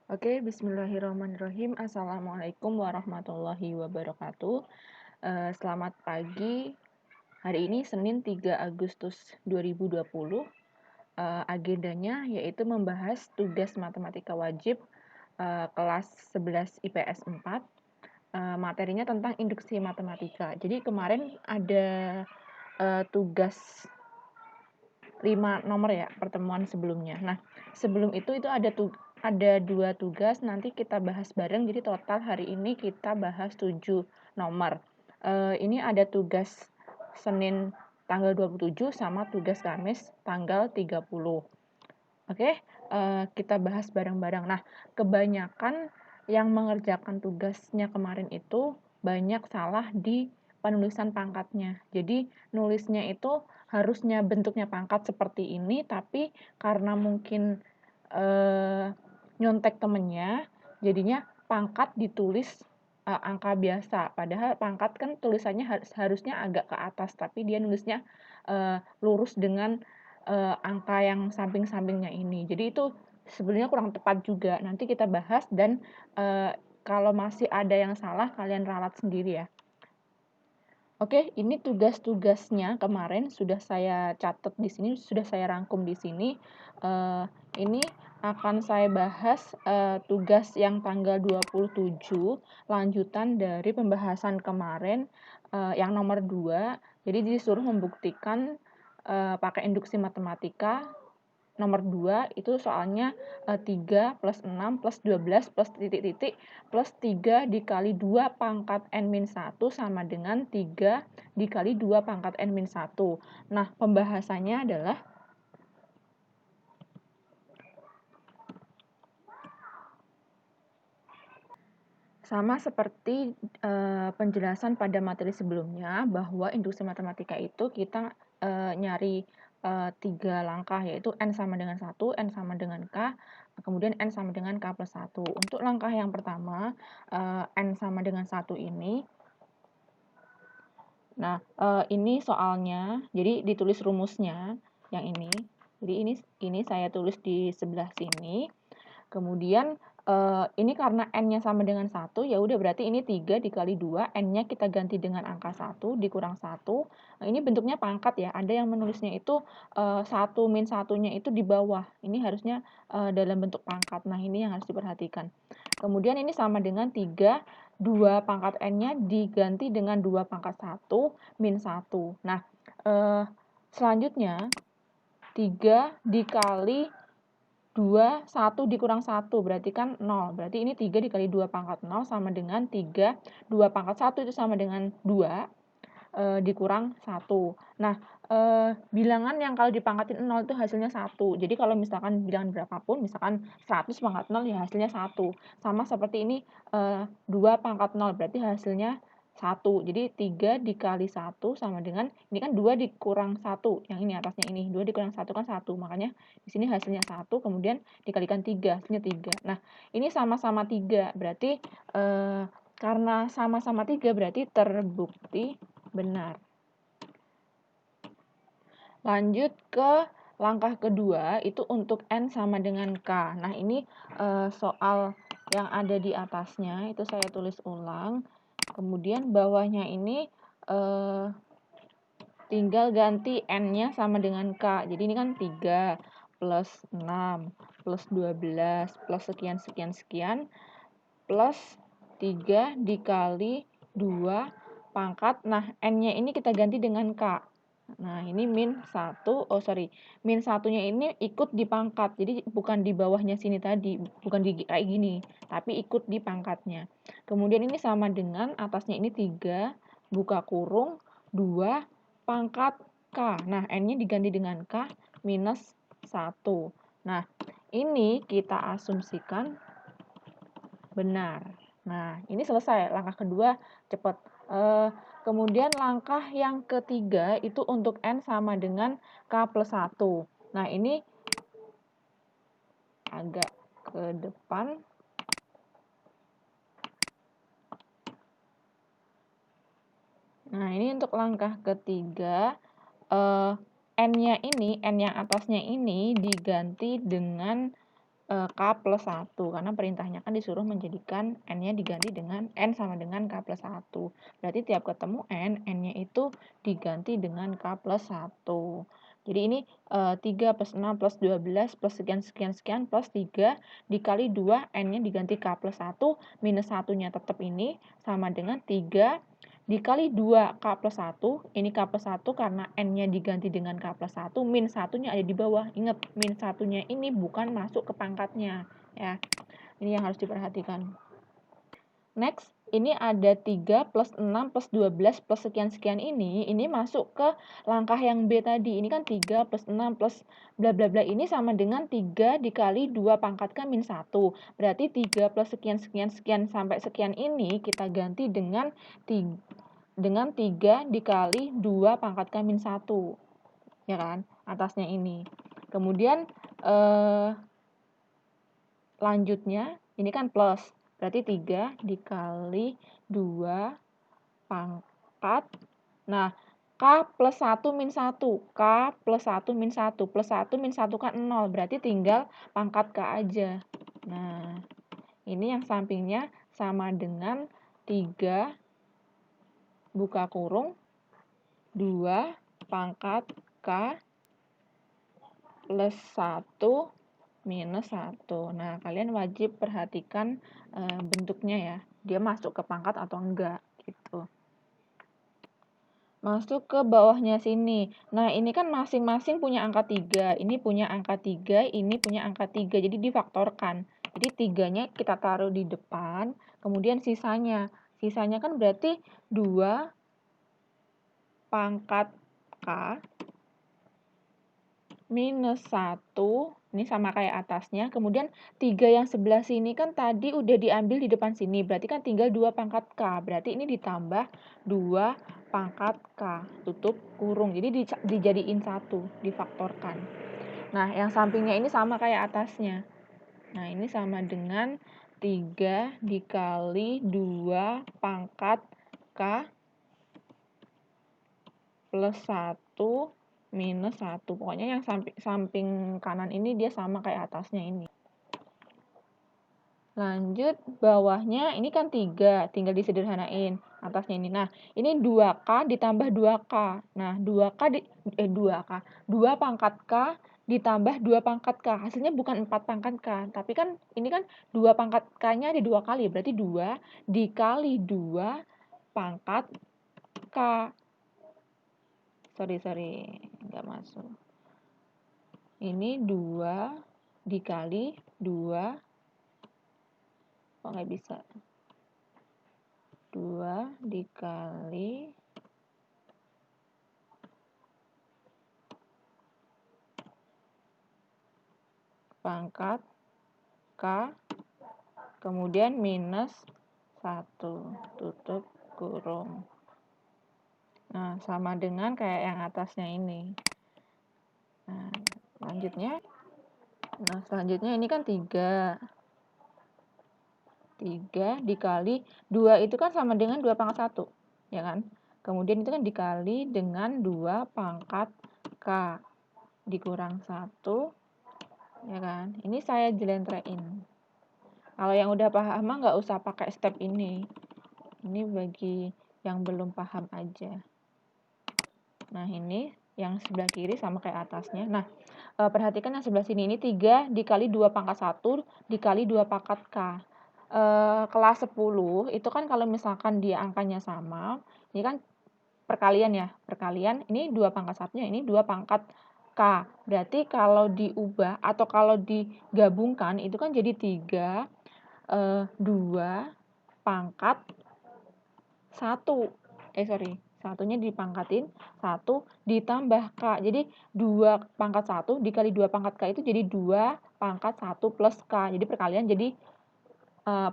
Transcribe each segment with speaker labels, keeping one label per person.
Speaker 1: Oke, bismillahirrahmanirrahim. Assalamualaikum warahmatullahi wabarakatuh. Selamat pagi. Hari ini Senin 3 Agustus 2020. Agendanya yaitu membahas tugas matematika wajib kelas 11 IPS 4. Materinya tentang induksi matematika. Jadi kemarin ada tugas 5 nomor ya, pertemuan sebelumnya. Nah, sebelum itu ada 2 tugas, nanti kita bahas bareng, jadi total hari ini kita bahas 7 nomor. Ini ada tugas Senin tanggal 27 sama tugas Kamis tanggal 30. Oke, kita bahas bareng-bareng. Nah, kebanyakan yang mengerjakan tugasnya kemarin itu banyak salah di penulisan pangkatnya. Jadi, nulisnya itu harusnya bentuknya pangkat seperti ini, tapi karena mungkin nyontek temennya, jadinya pangkat ditulis angka biasa. Padahal pangkat kan tulisannya harusnya agak ke atas, tapi dia nulisnya lurus dengan angka yang samping-sampingnya ini. Jadi itu sebenarnya kurang tepat juga. Nanti kita bahas dan kalau masih ada yang salah, kalian ralat sendiri ya. Oke, ini tugas-tugasnya kemarin sudah saya catat di sini, sudah saya rangkum di sini. Ini akan saya bahas tugas yang tanggal 27, lanjutan dari pembahasan kemarin yang nomor 2. Jadi disuruh membuktikan pakai induksi matematika. Nomor 2 itu soalnya 3 plus 6 plus 12 plus titik-titik plus 3 dikali 2 pangkat N-1 sama dengan 3 dikali 2 pangkat N-1. Nah, pembahasannya adalah sama seperti penjelasan pada materi sebelumnya, bahwa induksi matematika itu kita nyari 3 langkah, yaitu N sama dengan 1, N sama dengan K, kemudian N sama dengan K plus 1. Untuk langkah yang pertama, N sama dengan 1 ini. Nah, ini soalnya, jadi ditulis rumusnya yang ini. Jadi ini saya tulis di sebelah sini. Kemudian ini karena N-nya sama dengan 1, ya udah berarti ini 3 dikali 2, N-nya kita ganti dengan angka 1 dikurang 1. Nah, ini bentuknya pangkat ya. Ada yang menulisnya itu 1 min 1-nya itu di bawah. Ini harusnya dalam bentuk pangkat. Nah, ini yang harus diperhatikan. Kemudian ini sama dengan 3, 2 pangkat N-nya diganti dengan 2 pangkat 1 min 1. Nah, selanjutnya 3 dikali 2, 1 dikurang 1, berarti kan 0. Berarti ini 3 dikali 2 pangkat 0 sama dengan 3, 2 pangkat 1 itu sama dengan 2, dikurang 1. Nah, bilangan yang kalau dipangkatin 0 itu hasilnya 1. Jadi kalau misalkan bilangan berapapun, misalkan 100 pangkat 0 ya hasilnya 1. Sama seperti ini 2 pangkat 0, berarti hasilnya 1. Jadi 3 dikali 1 sama dengan, ini kan 2 dikurang 1, yang ini atasnya ini. 2 dikurang 1 kan 1, makanya di sini hasilnya 1, kemudian dikalikan 3, hasilnya 3. Nah, ini sama-sama 3, berarti karena sama-sama 3 berarti terbukti benar. Lanjut ke langkah kedua, itu untuk N sama dengan K. Nah, ini soal yang ada di atasnya, itu saya tulis ulang. Kemudian bawahnya ini tinggal ganti N-nya sama dengan K. Jadi ini kan 3 plus 6 plus 12 plus sekian plus 3 dikali 2 pangkat. Nah, N-nya ini kita ganti dengan K. Nah, ini min 1, min 1-nya ini ikut di pangkat. Jadi bukan di bawahnya sini tadi, bukan di kayak gini, tapi ikut di pangkatnya. Kemudian ini sama dengan atasnya ini 3, buka kurung, 2 pangkat K. Nah, N-nya diganti dengan K minus 1. Nah, ini kita asumsikan benar. Nah, ini selesai. Langkah kedua cepat. Kemudian langkah yang ketiga itu untuk N sama dengan K plus 1. Nah, ini agak ke depan. Nah, ini untuk langkah ketiga. N-nya ini, N yang atasnya ini diganti dengan K plus 1, karena perintahnya kan disuruh menjadikan N-nya diganti dengan N sama dengan K plus 1. Berarti tiap ketemu N, N-nya itu diganti dengan K plus 1. Jadi ini 3 plus 6 plus 12 plus sekian plus 3 dikali 2, N-nya diganti K plus 1, minus 1-nya tetap ini sama dengan 3 dikali 2 K plus 1, ini K plus 1 karena N-nya diganti dengan K plus 1, min 1-nya ada di bawah. Ingat, min 1-nya ini bukan masuk ke pangkatnya. Ya, ini yang harus diperhatikan. Next, ini ada 3 plus 6 plus 12 plus sekian-sekian ini masuk ke langkah yang B tadi. Ini kan 3 plus 6 plus bla bla bla ini sama dengan 3 dikali 2 pangkat K min 1. Berarti 3 plus sekian sampai sekian ini kita ganti dengan 3 dikali 2 pangkat K min 1. Ya kan? Atasnya ini. Kemudian lanjutnya ini kan plus. Berarti 3 dikali 2 pangkat. Nah, K plus 1 min 1. K plus 1 min 1. Plus 1 min 1 kan 0. Berarti tinggal pangkat K aja. Nah, ini yang sampingnya sama dengan 3 buka kurung 2 pangkat K plus 1 minus 1. Nah, kalian wajib perhatikan bentuknya ya. Dia masuk ke pangkat atau enggak gitu. Masuk ke bawahnya sini. Nah, ini kan masing-masing punya angka 3. Ini punya angka 3, ini punya angka 3. Jadi difaktorkan. Jadi 3-nya kita taruh di depan, kemudian sisanya. Sisanya kan berarti 2 pangkat K minus 1, ini sama kayak atasnya, kemudian 3 yang sebelah sini kan tadi udah diambil di depan sini, berarti kan tinggal 2 pangkat K, berarti ini ditambah 2 pangkat K, tutup kurung, jadi dijadiin 1, difaktorkan. Nah, yang sampingnya ini sama kayak atasnya. Nah, ini sama dengan 3 dikali 2 pangkat K plus 1 minus 1. Pokoknya yang samping kanan ini dia sama kayak atasnya ini. Lanjut, bawahnya ini kan 3, tinggal disederhanain atasnya ini. Nah, ini 2K ditambah 2K. Nah, 2 pangkat K ditambah 2 pangkat K. Hasilnya bukan 4 pangkat K, tapi kan ini kan 2 pangkat K-nya ada 2 kali, berarti 2 dikali 2 pangkat K. Sorry, nggak masuk. Ini 2 dikali 2, kok nggak bisa? 2 dikali pangkat K, kemudian minus 1, tutup kurung. Nah, sama dengan kayak yang atasnya ini. Nah, selanjutnya ini kan 3 dikali 2 itu kan sama dengan 2 pangkat 1, ya kan? Kemudian itu kan dikali dengan 2 pangkat K dikurang 1, ya kan? Ini saya jelentrein. Kalau yang udah paham mah nggak usah pakai step ini. Ini bagi yang belum paham aja. Nah, ini yang sebelah kiri sama kayak atasnya. Nah, perhatikan yang sebelah sini. Ini 3 dikali 2 pangkat 1 dikali 2 pangkat K. Kelas 10 itu kan kalau misalkan dia angkanya sama, ini kan perkalian ya, perkalian, ini 2 pangkat 1-nya, ini 2 pangkat K. Berarti kalau diubah atau kalau digabungkan itu kan jadi 3, 2 pangkat 1. Satunya dipangkatin 1 ditambah K. Jadi 2 pangkat 1 dikali 2 pangkat K itu jadi 2 pangkat 1 plus K. Jadi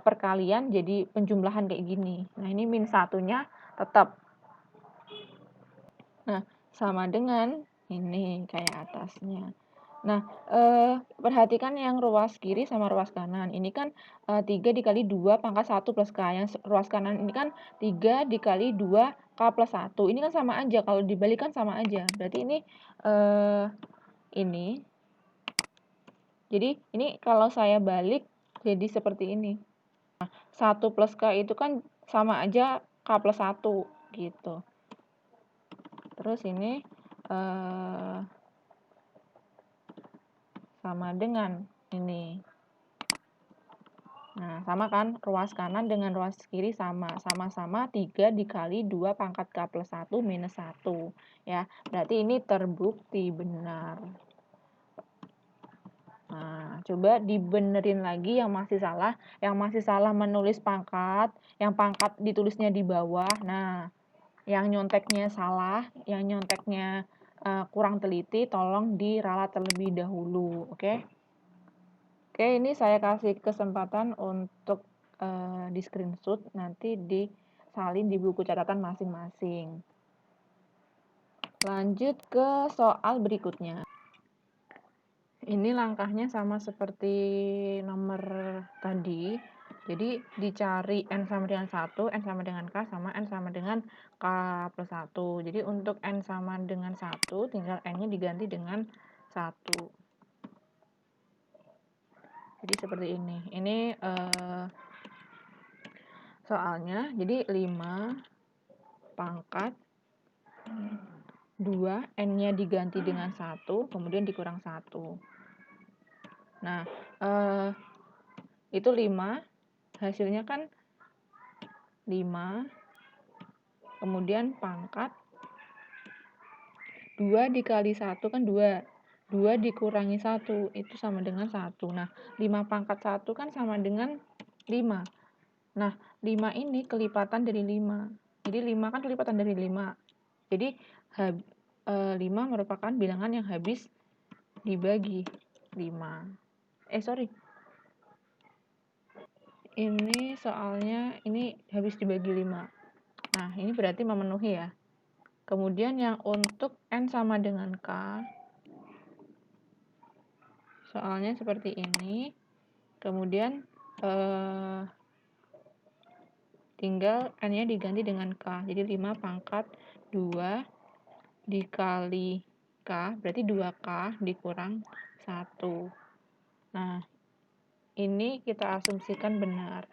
Speaker 1: perkalian jadi penjumlahan kayak gini. Nah, ini min 1-nya tetap. Nah, sama dengan ini kayak atasnya. Nah, perhatikan yang ruas kiri sama ruas kanan. Ini kan 3 dikali 2 pangkat 1 plus K. Yang ruas kanan ini kan 3 dikali 2 K plus 1. Ini kan sama aja. Kalau dibalik kan sama aja. Berarti ini Jadi ini kalau saya balik jadi seperti ini. 1 plus K itu kan sama aja K plus 1 gitu. Terus ini sama dengan ini. Nah, sama kan? Ruas kanan dengan ruas kiri sama. Sama-sama 3 dikali 2 pangkat K plus 1 minus 1. Ya, berarti ini terbukti benar. Nah, coba dibenerin lagi yang masih salah. Yang masih salah menulis pangkat, yang pangkat ditulisnya di bawah. Nah, yang nyonteknya salah, yang nyonteknya kurang teliti, tolong diralat terlebih dahulu, oke? Oke, ini saya kasih kesempatan untuk di screenshot, nanti disalin di buku catatan masing-masing. Lanjut ke soal berikutnya. Ini langkahnya sama seperti nomor tadi. Jadi dicari N sama dengan 1, N sama dengan K, sama N sama dengan K plus 1. Jadi untuk N sama dengan 1, tinggal N-nya diganti dengan 1. Jadi seperti ini. Ini soalnya, jadi 5 pangkat 2, N-nya diganti dengan 1, kemudian dikurang 1. Nah, itu 5, hasilnya kan 5, kemudian pangkat 2 dikali 1 kan 2. 2 dikurangi 1, itu sama dengan 1. Nah, 5 pangkat 1 kan sama dengan 5. Nah, 5 ini kelipatan dari 5. Jadi 5 kan kelipatan dari 5. Jadi 5 merupakan bilangan yang habis dibagi 5. Ini soalnya ini habis dibagi 5. Nah, ini berarti memenuhi ya. Kemudian yang untuk N sama dengan K, soalnya seperti ini. Kemudian tinggal N-nya diganti dengan K. Jadi 5 pangkat 2 dikali K, berarti 2K dikurang 1. Nah, ini kita asumsikan benar.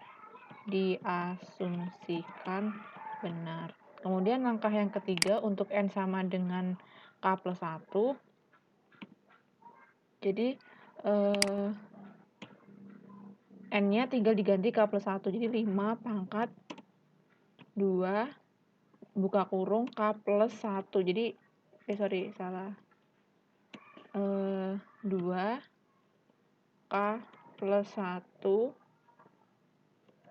Speaker 1: Diasumsikan benar. Kemudian langkah yang ketiga untuk N sama dengan K plus 1. Jadi N-nya tinggal diganti K plus 1. Jadi 5 pangkat 2 buka kurung K plus 1. Jadi salah. 2 K plus 1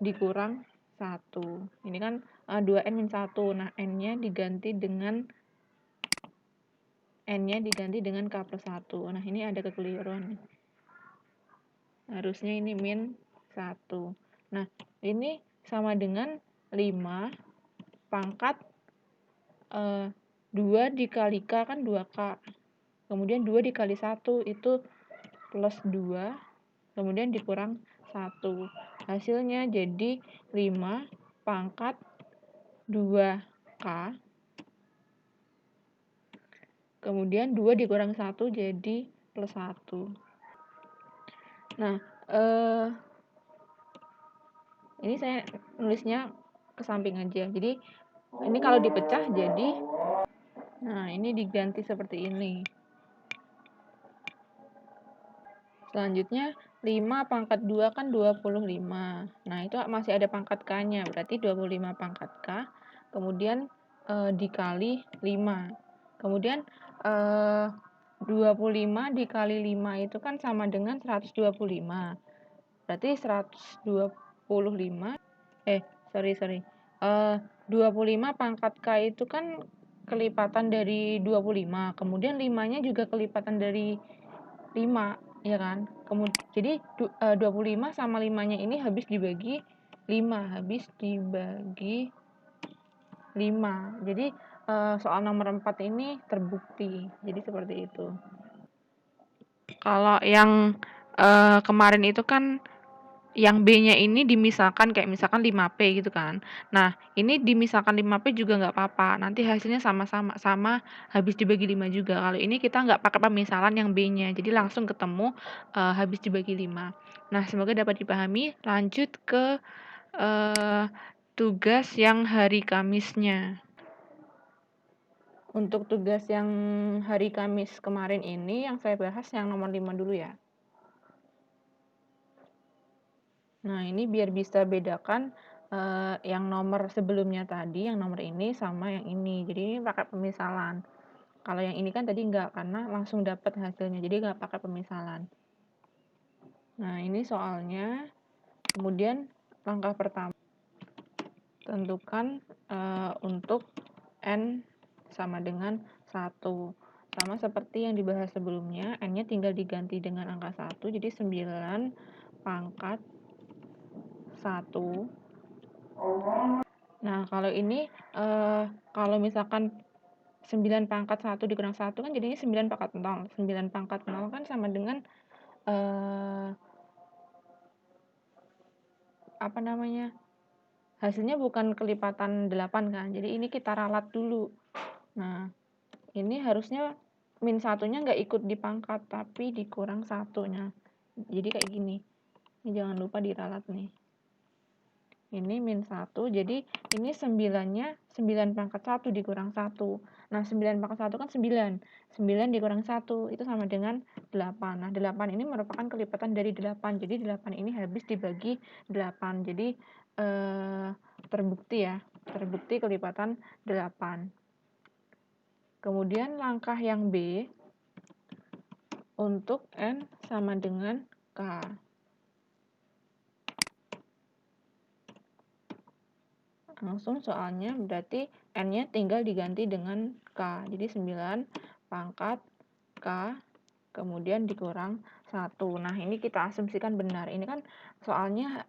Speaker 1: dikurang 1. Ini kan 2N min 1. Nah, N-nya diganti dengan K plus 1. Nah, ini ada kekeliruan. Harusnya ini min 1. Nah, ini sama dengan 5 pangkat 2 dikali K kan 2K. Kemudian 2 dikali 1 itu plus 2. Kemudian dikurang 1. Hasilnya jadi 5 pangkat 2K. Kemudian 2 dikurang 1 jadi plus 1. Nah, ini saya nulisnya ke samping aja. Jadi, ini kalau dipecah jadi, nah ini diganti seperti ini. Selanjutnya, 5 pangkat 2 kan 25. Nah, itu masih ada pangkat K-nya, berarti 25 pangkat K. Kemudian dikali 5. Kemudian 25 dikali 5 itu kan sama dengan 125. Berarti 125, 25 pangkat K itu kan kelipatan dari 25. Kemudian 5-nya juga kelipatan dari 5, ya kan? Jadi 25 sama 5-nya ini habis dibagi 5. Jadi soal nomor 4 ini terbukti. Jadi seperti itu. Kalau yang kemarin itu kan yang B-nya ini dimisahkan kayak misalkan 5P gitu kan. Nah, ini dimisahkan 5P juga nggak apa-apa, nanti hasilnya sama-sama, sama habis dibagi 5 juga. Kalau ini kita nggak pakai pemisahan yang B-nya, jadi langsung ketemu habis dibagi 5. Nah, semoga dapat dipahami. Lanjut ke tugas yang hari Kamisnya. Untuk tugas yang hari Kamis kemarin ini yang saya bahas yang nomor 5 dulu ya. Nah, ini biar bisa bedakan yang nomor sebelumnya tadi, yang nomor ini sama yang ini. Jadi ini pakai pemisalan. Kalau yang ini kan tadi enggak, karena langsung dapat hasilnya. Jadi enggak pakai pemisalan. Nah, ini soalnya. Kemudian langkah pertama, tentukan untuk N sama dengan 1. Sama seperti yang dibahas sebelumnya, N-nya tinggal diganti dengan angka 1. Jadi 9 pangkat 1. Nah, kalau ini kalau misalkan 9 pangkat 1 dikurang 1 kan jadinya 9 pangkat 0. 9 pangkat 0 kan sama dengan apa namanya? Hasilnya bukan kelipatan 8 kan. Jadi ini kita ralat dulu. Nah, ini harusnya min 1-nya nggak ikut di pangkat, tapi dikurang 1-nya. Jadi kayak gini. Ini jangan lupa diralat nih. Ini min 1, jadi ini 9-nya 9 pangkat 1 dikurang 1. Nah, 9 pangkat 1 kan 9. 9 dikurang 1, itu sama dengan 8. Nah, 8 ini merupakan kelipatan dari 8. Jadi 8 ini habis dibagi 8. Jadi terbukti ya, terbukti kelipatan 8. Kemudian langkah yang B, untuk N sama dengan K. Langsung soalnya berarti N-nya tinggal diganti dengan K. Jadi 9 pangkat K, kemudian dikurang 1. Nah, ini kita asumsikan benar. Ini kan soalnya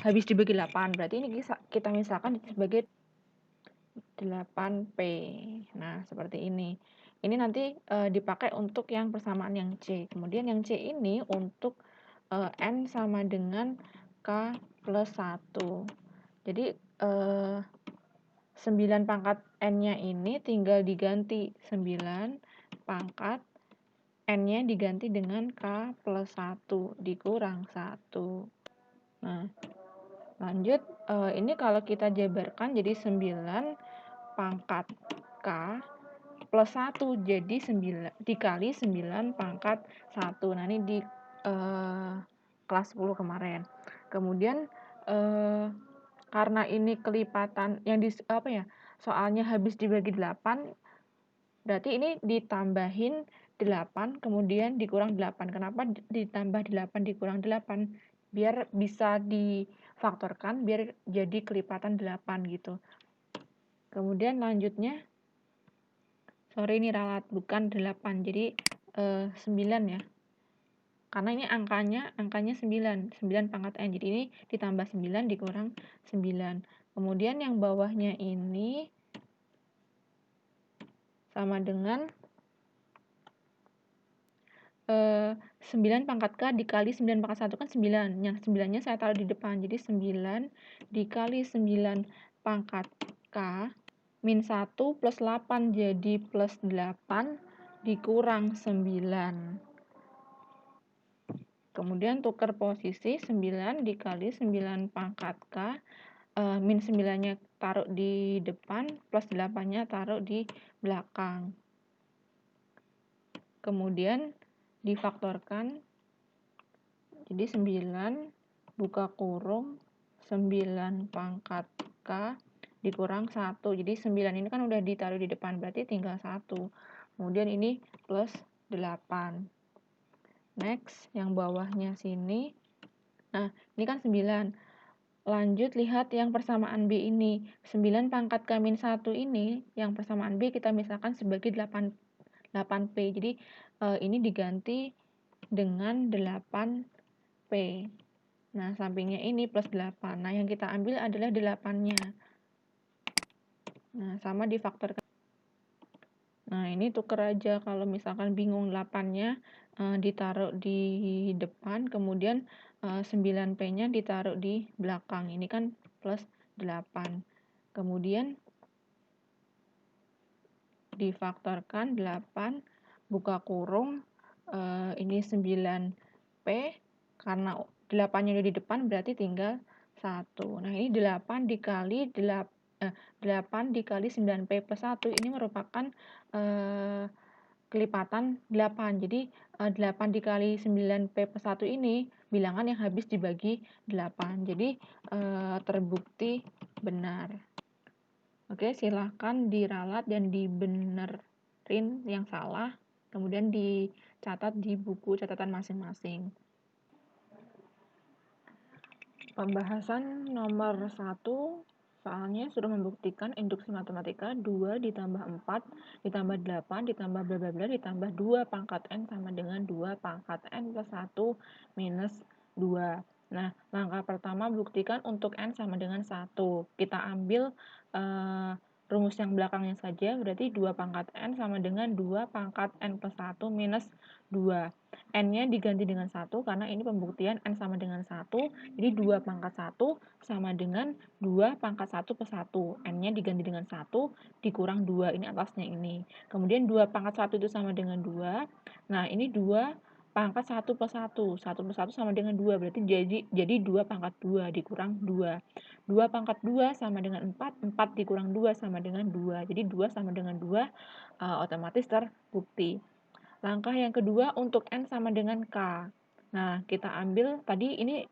Speaker 1: habis dibagi 8. Berarti ini kita misalkan sebagai 8P. Nah, seperti ini. Ini nanti dipakai untuk yang persamaan yang C. Kemudian yang C ini untuk N sama dengan K plus 1. Jadi 9 pangkat N-nya ini tinggal diganti 9 pangkat N-nya diganti dengan K plus 1 dikurang 1. Nah, lanjut. Ini kalau kita jabarkan jadi 9 pangkat K plus 1 jadi 9 dikali 9 pangkat 1. Nah, ini di kelas 10 kemarin. Kemudian karena ini kelipatan yang soalnya habis dibagi 8, berarti ini ditambahin 8 kemudian dikurang 8. Kenapa ditambah 8 dikurang 8? Biar bisa difaktorkan biar jadi kelipatan 8 gitu. Kemudian lanjutnya, sorry ini ralat bukan 8, jadi 9 ya. Karena ini angkanya 9 pangkat N. Jadi ini ditambah 9 dikurang 9. Kemudian yang bawahnya ini sama dengan 9 pangkat K dikali 9 pangkat 1 kan 9. Yang 9-nya saya taruh di depan. Jadi 9 dikali 9 pangkat K min 1 plus 8 jadi plus 8 dikurang 9. Kemudian tukar posisi 9 dikali 9 pangkat K, min 9-nya taruh di depan, plus 8-nya taruh di belakang. Kemudian difaktorkan, jadi 9 buka kurung 9 pangkat K dikurang 1. Jadi 9 ini kan udah ditaruh di depan, berarti tinggal 1. Kemudian ini plus 8. Next, yang bawahnya sini. Nah, ini kan 9. Lanjut lihat yang persamaan B ini. 9 pangkat K min 1 ini, yang persamaan B kita misalkan sebagai 8P. Jadi ini diganti dengan 8P. Nah, sampingnya ini plus 8. Nah, yang kita ambil adalah 8-nya. Nah, sama difaktorkan. Nah, ini tuker aja kalau misalkan bingung 8-nya ditaruh di depan, kemudian 9P-nya ditaruh di belakang. Ini kan plus 8. Kemudian difaktorkan 8, buka kurung, ini 9P, karena 8-nya udah di depan berarti tinggal 1. Nah, ini 8 dikali 9P plus 1, ini merupakan kelipatan 8. Jadi 8 dikali 9P plus 1 ini bilangan yang habis dibagi 8. Jadi terbukti benar. Oke, silahkan diralat dan dibenerin yang salah, kemudian dicatat di buku catatan masing-masing. Pembahasan nomor 1, soalnya sudah membuktikan induksi matematika 2 ditambah 4 ditambah 8 ditambah bla bla bla ditambah 2 pangkat N sama dengan 2 pangkat N plus 1 minus 2. Nah, langkah pertama buktikan untuk N sama dengan 1. Kita ambil rumus yang belakangnya saja, berarti 2 pangkat N sama dengan 2 pangkat N plus 1 minus 2. N-nya diganti dengan 1 karena ini pembuktian N sama dengan 1, jadi 2 pangkat 1 sama dengan 2 pangkat 1 plus 1. N-nya diganti dengan 1, dikurang 2, ini atasnya ini. Kemudian 2 pangkat 1 itu sama dengan 2. Nah, ini 2 pangkat 1 plus 1. 1 plus 1 sama dengan 2, berarti jadi 2 pangkat 2 dikurang 2. 2 pangkat 2 sama dengan 4, 4 dikurang 2 sama dengan 2. Jadi 2 sama dengan 2 otomatis terbukti. Langkah yang kedua untuk N sama dengan K. Nah, kita ambil tadi ini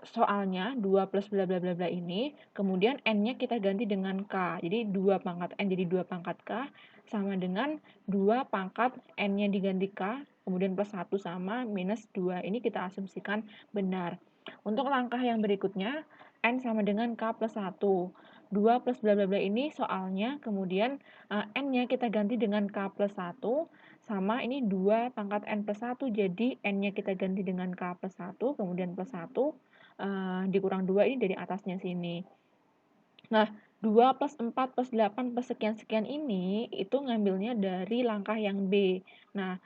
Speaker 1: soalnya 2 plus bla bla bla bla ini, kemudian N-nya kita ganti dengan K. Jadi 2 pangkat N jadi 2 pangkat K sama dengan 2 pangkat N-nya diganti K, kemudian plus 1 sama minus 2. Ini kita asumsikan benar. Untuk langkah yang berikutnya, N sama dengan K plus 1. 2 plus bla bla bla ini soalnya, kemudian N-nya kita ganti dengan K plus 1, sama ini 2 pangkat N plus 1, jadi N-nya kita ganti dengan K plus 1, kemudian plus 1, dikurang 2 ini dari atasnya sini. Nah, 2 plus 4 plus 8 plus sekian-sekian ini itu ngambilnya dari langkah yang B. Nah,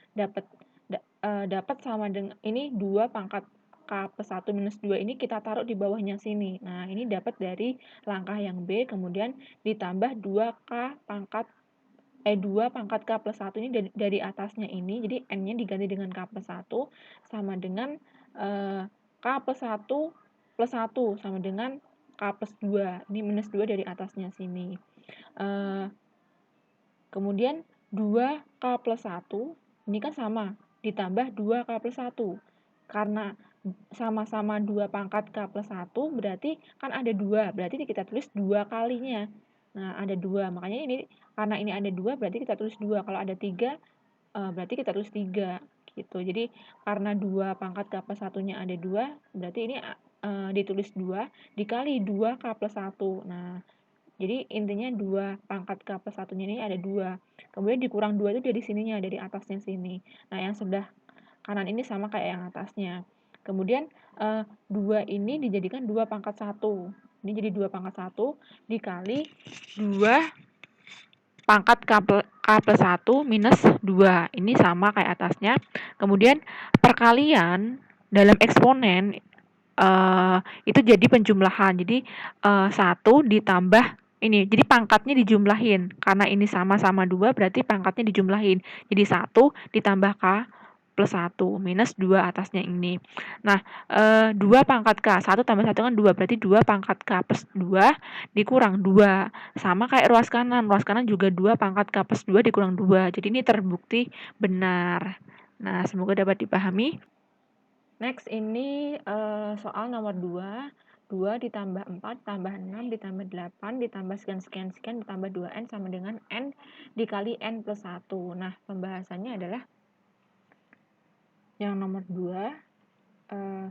Speaker 1: dapat sama dengan ini 2 pangkat K plus 1 minus 2 ini kita taruh di bawahnya sini. Nah, ini dapat dari langkah yang B, kemudian ditambah 2 pangkat K plus 1 ini dari atasnya ini, jadi N-nya diganti dengan K plus 1 sama dengan K plus 1 plus 1 sama dengan K plus 2, ini minus 2 dari atasnya sini. Kemudian 2K plus 1, ini kan sama, ditambah 2K plus 1. Karena sama-sama 2 pangkat K plus 1, berarti kan ada 2, berarti kita tulis 2 kalinya. Nah, ada 2, makanya ini karena ini ada 2, berarti kita tulis 2. Kalau ada 3, berarti kita tulis 3. Gitu. Jadi, karena 2 pangkat K plus 1-nya ada 2, berarti ini ditulis 2 dikali 2K plus 1. Nah, jadi intinya 2 pangkat K plus 1-nya ini ada 2. Kemudian dikurang 2 itu dari sininya, dari atasnya sini. Nah, yang sebelah kanan ini sama kayak yang atasnya. Kemudian 2 ini dijadikan 2 pangkat 1. Ini jadi 2 pangkat 1 dikali 2 pangkat K plus 1 minus 2. Ini sama kayak atasnya. Kemudian perkalian dalam eksponen itu jadi penjumlahan. Jadi 1 ditambah ini. Jadi pangkatnya dijumlahin. Karena ini sama-sama 2 berarti pangkatnya dijumlahin. Jadi 1 ditambah K plus 1 minus 2 atasnya ini. Nah, 2 pangkat K, 1 tambah 1 kan 2, berarti 2 pangkat K plus 2 dikurang 2. Sama kayak ruas kanan juga 2 pangkat K plus 2 dikurang 2. Jadi ini terbukti benar. Nah, semoga dapat dipahami. Next ini soal nomor 2. 2 ditambah 4 tambah 6 ditambah 8 ditambah sekian ditambah 2N sama dengan N dikali N plus 1. Nah, pembahasannya adalah yang nomor 2,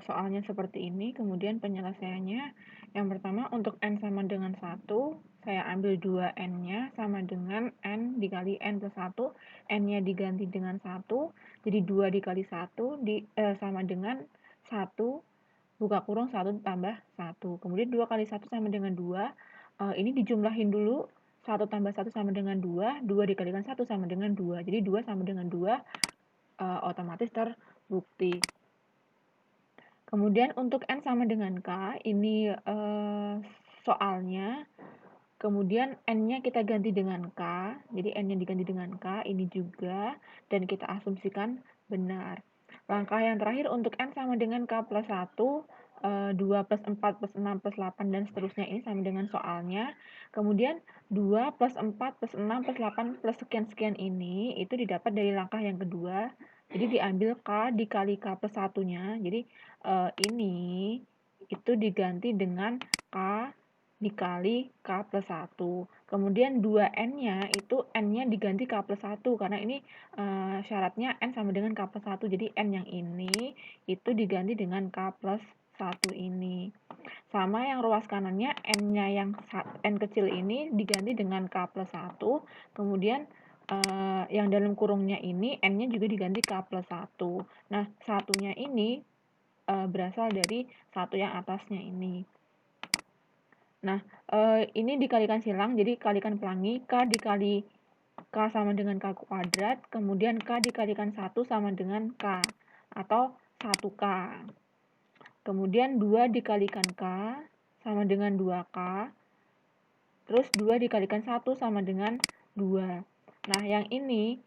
Speaker 1: soalnya seperti ini, kemudian penyelesaiannya. Yang pertama, untuk N sama dengan 1, saya ambil 2N-nya sama dengan N dikali N plus 1, N-nya diganti dengan 1, jadi 2 dikali 1 sama dengan 1, buka kurung 1 tambah 1. Kemudian 2 kali 1 sama dengan 2, ini dijumlahin dulu, 1 tambah 1 sama dengan 2, 2 dikalikan 1 sama dengan 2. Jadi 2 sama dengan 2 otomatis terbukti. Kemudian untuk N sama dengan K, ini soalnya. Kemudian N-nya kita ganti dengan K, jadi N-nya diganti dengan K, ini juga, dan kita asumsikan benar. Langkah yang terakhir untuk N sama dengan K plus 1, 2 plus 4 plus 6 plus 8, dan seterusnya ini sama dengan soalnya. Kemudian 2 plus 4 plus 6 plus 8 plus sekian-sekian ini, itu didapat dari langkah yang kedua. Jadi diambil K dikali K plus 1-nya, jadi ini itu diganti dengan K dikali K plus 1. Kemudian 2N-nya itu N-nya diganti K plus 1, karena ini syaratnya N sama dengan K plus 1. Jadi N yang ini itu diganti dengan K plus 1 ini. Sama yang ruas kanannya, N-nya yang N kecil ini diganti dengan K plus 1. Kemudian yang dalam kurungnya ini, N-nya juga diganti K plus 1. Nah, satunya ini berasal dari satu yang atasnya ini. Nah, ini dikalikan silang, jadi kalikan pelangi, K dikali K sama dengan K kuadrat, kemudian K dikalikan 1 sama dengan K, atau 1K. Kemudian 2 dikalikan K sama dengan 2K, terus 2 dikalikan 1 sama dengan 2. Nah, yang ini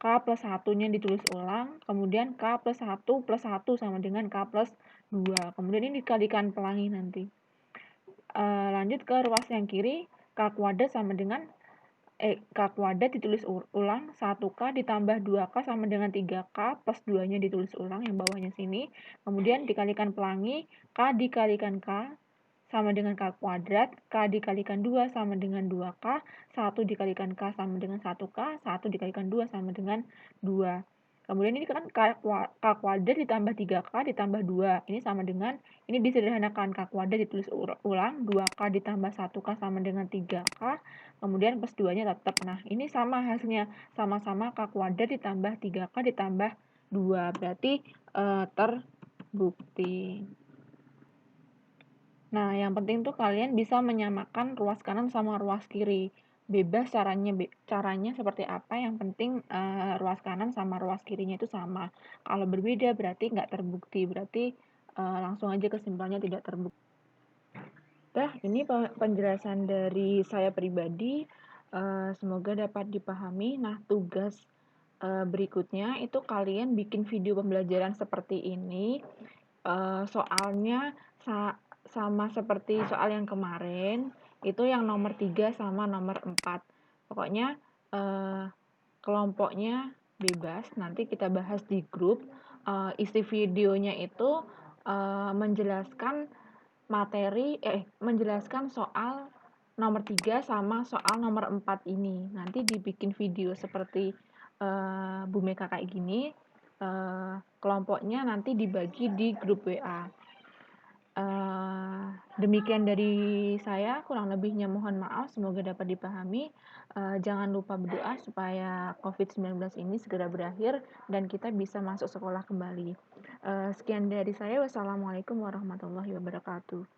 Speaker 1: K plus 1-nya ditulis ulang, kemudian K plus 1 plus 1 sama dengan K plus 2. Kemudian ini dikalikan pelangi nanti. Lanjut ke ruas yang kiri, K kuadrat sama dengan K kuadrat ditulis ulang, 1K ditambah 2K sama dengan 3K plus 2-nya ditulis ulang yang bawahnya sini. Kemudian dikalikan pelangi, K dikalikan K sama dengan K kuadrat, K dikalikan 2 sama dengan 2K, 1 dikalikan K sama dengan 1K, 1 dikalikan 2 sama dengan 2. Kemudian ini kan K kuadrat ditambah 3K ditambah 2. Ini sama dengan, ini disederhanakan, K kuadrat ditulis ulang, 2K ditambah 1K sama dengan 3K, kemudian plus 2-nya tetap. Nah, ini sama hasilnya, sama-sama K kuadrat ditambah 3K ditambah 2. Berarti terbukti. Nah, yang penting tuh kalian bisa menyamakan ruas kanan sama ruas kiri. Bebas caranya seperti apa, yang penting ruas kanan sama ruas kirinya itu sama. Kalau berbeda berarti nggak terbukti, berarti langsung aja kesimpulannya tidak terbukti. Nah, ini penjelasan dari saya pribadi, semoga dapat dipahami. Nah, tugas berikutnya itu kalian bikin video pembelajaran seperti ini. Soalnya sama seperti soal yang kemarin, itu yang nomor 3 sama nomor 4. Pokoknya kelompoknya bebas, nanti kita bahas di grup. Isi videonya itu menjelaskan menjelaskan soal nomor 3 sama soal nomor 4 ini. Nanti dibikin video seperti Bu Meka kayak gini, kelompoknya nanti dibagi di grup WA. Demikian dari saya, kurang lebihnya mohon maaf, semoga dapat dipahami. Jangan lupa berdoa supaya COVID-19 ini segera berakhir dan kita bisa masuk sekolah kembali. Sekian dari saya, wassalamualaikum warahmatullahi wabarakatuh.